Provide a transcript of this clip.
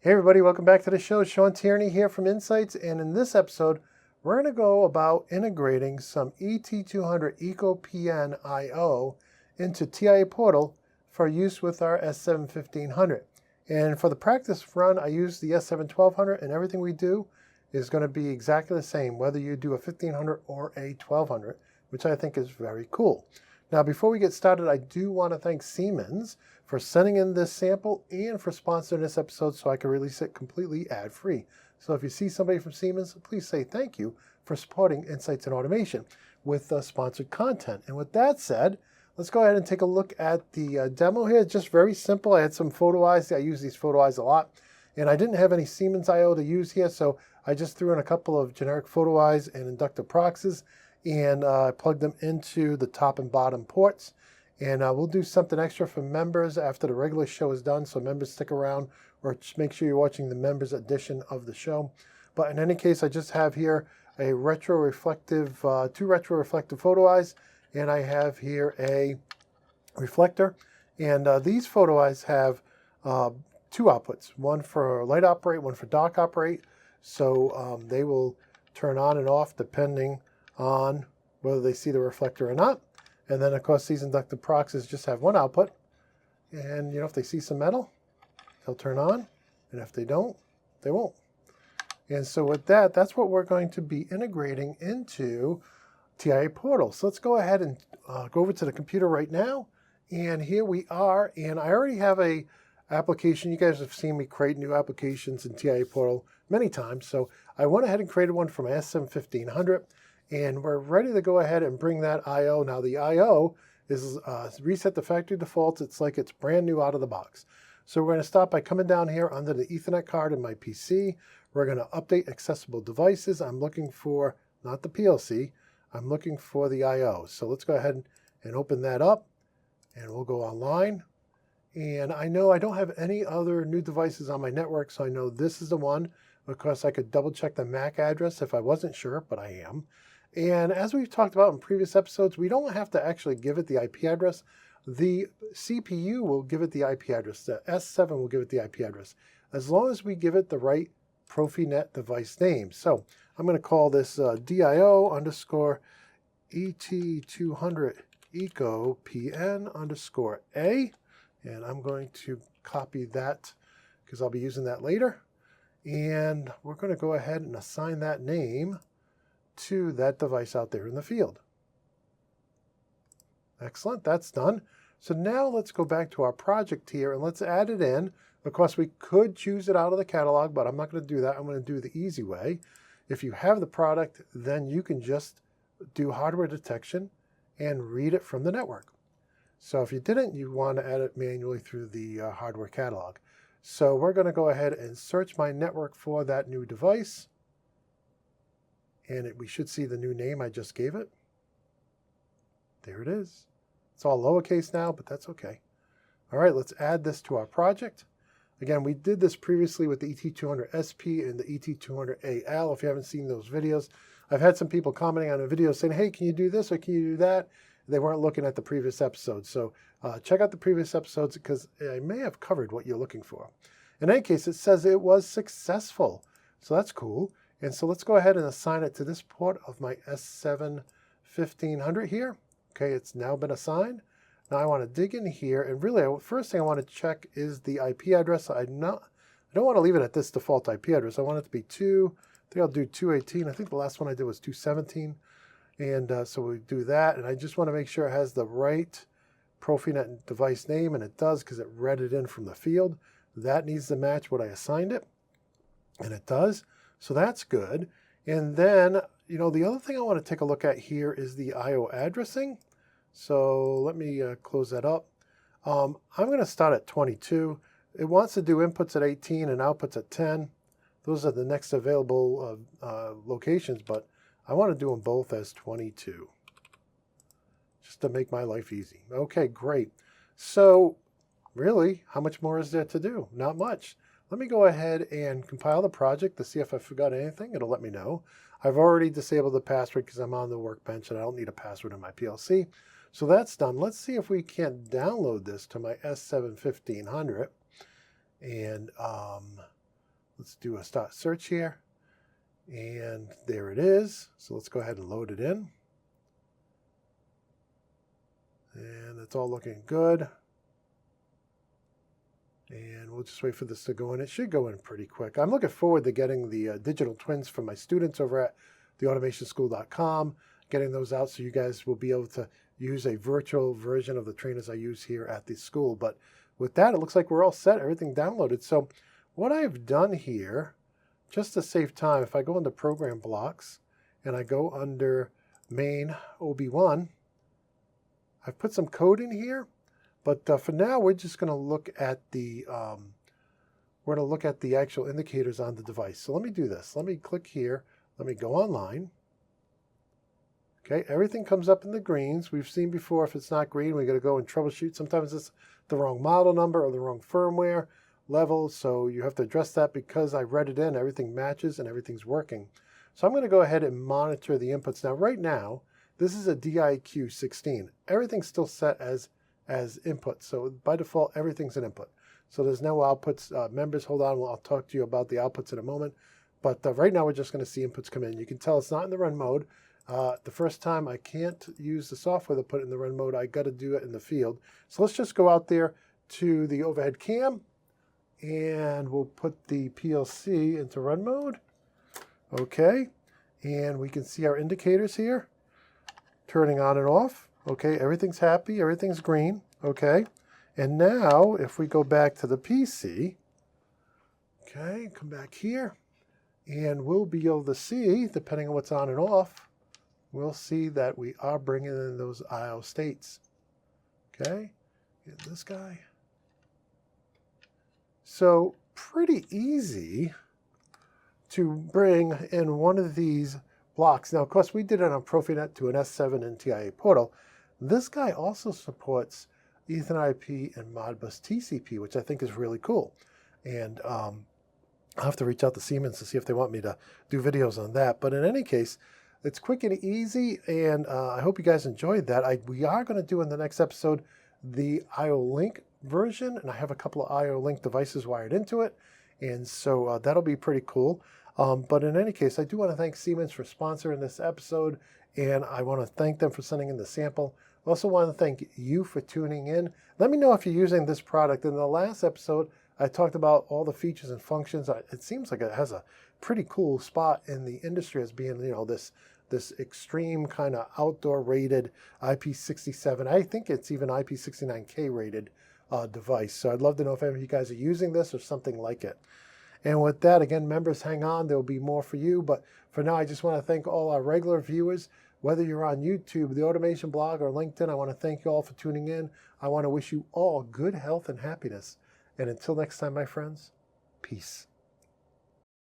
Hey everybody, welcome back to the show. Sean Tierney here from Insights, and in this episode, we're going to go about integrating some ET200 Eco PN IO into TIA Portal for use with our S7 1500. And for the practice run, I use the S7 1200, and everything we do is going to be exactly the same, whether you do a 1500 or a 1200, which I think is very cool. Now, before we get started, I do want to thank Siemens for sending in this sample and for sponsoring this episode so I can release it completely ad-free. So if you see somebody from Siemens, please say thank you for supporting Insights and Automation with sponsored content. And with that said, let's go ahead and take a look at the demo here. Just very simple. I had some photo eyes. I use these photo eyes a lot. And I didn't have any Siemens I/O to use here, so I just threw in a couple of generic photo eyes and inductive proxies and plugged them into the top and bottom ports. And we'll do something extra for members after the regular show is done, so members stick around, or just make sure you're watching the members edition of the show. But in any case, I just have here a retro-reflective, two retro-reflective photo eyes, and I have here a reflector. And these photo eyes have two outputs, one for light operate, one for dark operate. So they will turn on and off depending on whether they see the reflector or not. And then, of course, these inductive proxies just have one output. And, if they see some metal, they'll turn on. And if they don't, they won't. And so with that, that's what we're going to be integrating into TIA Portal. So let's go ahead and go over to the computer right now. And here we are. And I already have a application. You guys have seen me create new applications in TIA Portal many times. So I went ahead and created one for my S7 1500. And we're ready to go ahead and bring that I/O. Now the I/O is reset to factory defaults. It's like it's brand new out of the box. So we're going to start by coming down here under the Ethernet card in my PC. We're going to update accessible devices. I'm looking for, not the PLC, I'm looking for the I/O. So let's go ahead and open that up, and we'll go online. And I know I don't have any other new devices on my network, so I know this is the one. Of course, I could double check the MAC address if I wasn't sure, but I am. And as we've talked about in previous episodes, we don't have to actually give it the IP address. The CPU will give it the IP address. The S7 will give it the IP address, as long as we give it the right Profinet device name. So I'm going to call this DIO underscore ET200 Eco PN underscore A. And I'm going to copy that because I'll be using that later. And we're going to go ahead and assign that name to that device out there in the field. Excellent, that's done. So now let's go back to our project here and let's add it in. Of course, we could choose it out of the catalog, but I'm not going to do that. I'm going to do the easy way. If you have the product, then you can just do hardware detection and read it from the network. So if you didn't, you want to add it manually through the hardware catalog. So we're going to go ahead and search my network for that new device. And we should see the new name I just gave it. There it is. It's all lowercase now, but that's okay. All right, let's add this to our project. Again, we did this previously with the ET200SP and the ET200AL. If you haven't seen those videos, I've had some people commenting on a video saying, hey, can you do this or can you do that? They weren't looking at the previous episodes. So check out the previous episodes because I may have covered what you're looking for. In any case, it says it was successful. So that's cool. And so let's go ahead and assign it to this port of my S7 1500 here. Okay, it's now been assigned. Now I want to dig in here, and really, first thing I want to check is the IP address. I don't want to leave it at this default IP address. I want it to be I think I'll do 218. I think the last one I did was 217. And so we do that, and I just want to make sure it has the right Profinet device name, and it does because it read it in from the field. That needs to match what I assigned it, and it does. So that's good. And then, the other thing I want to take a look at here is the I/O addressing. So let me close that up. I'm going to start at 22. It wants to do inputs at 18 and outputs at 10. Those are the next available locations, but I want to do them both as 22, just to make my life easy. Okay, great. So really, how much more is there to do? Not much. Let me go ahead and compile the project to see if I forgot anything. It'll let me know. I've already disabled the password because I'm on the workbench and I don't need a password in my PLC. So that's done. Let's see if we can't download this to my S7 1500. And Let's do a start search here. And there it is. So let's go ahead and load it in. And it's all looking good. And we'll just wait for this to go in. It should go in pretty quick. I'm looking forward to getting the digital twins from my students over at theautomationschool.com, getting those out so you guys will be able to use a virtual version of the trainers I use here at the school. But with that, it looks like we're all set, everything downloaded. So what I've done here, just to save time, if I go into Program Blocks and I go under Main OB1, I've put some code in here. But for now, we're just going to look at the actual indicators on the device. So let me do this. Let me click here. Let me go online. Okay, everything comes up in the greens. We've seen before if it's not green, we got to go and troubleshoot. Sometimes it's the wrong model number or the wrong firmware level. So you have to address that. Because I read it in, everything matches and everything's working. So I'm going to go ahead and monitor the inputs. Now, right now, this is a DIQ 16. Everything's still set as input. So by default, everything's an input. So there's no outputs. Members, hold on. I'll talk to you about the outputs in a moment. But right now, we're just going to see inputs come in. You can tell it's not in the run mode. The first time, I can't use the software to put it in the run mode. I got to do it in the field. So let's just go out there to the overhead cam. And we'll put the PLC into run mode. Okay. And we can see our indicators here. Turning on and off. Okay, everything's happy, everything's green, okay? And now, if we go back to the PC, okay, come back here, and we'll be able to see, depending on what's on and off, we'll see that we are bringing in those IO states, okay? And this guy. So, pretty easy to bring in one of these blocks. Now, of course, we did it on Profinet to an S7 and TIA portal. This guy also supports Ethernet IP and Modbus TCP, which I think is really cool. And I'll have to reach out to Siemens to see if they want me to do videos on that. But in any case, it's quick and easy, and I hope you guys enjoyed that. We are going to do in the next episode the IO Link version, and I have a couple of IO Link devices wired into it, and so that'll be pretty cool. But in any case, I do want to thank Siemens for sponsoring this episode, and I want to thank them for sending in the sample. I also want to thank you for tuning in. Let me know if you're using this product. In the last episode, I talked about all the features and functions. It seems like it has a pretty cool spot in the industry as being, you know, this extreme kind of outdoor rated IP67. I think it's even IP69K rated device. So I'd love to know if any of you guys are using this or something like it. And with that, again, members, hang on. There will be more for you. But for now, I just want to thank all our regular viewers. Whether you're on YouTube, the Automation Blog, or LinkedIn, I want to thank you all for tuning in. I want to wish you all good health and happiness. And until next time, my friends, peace.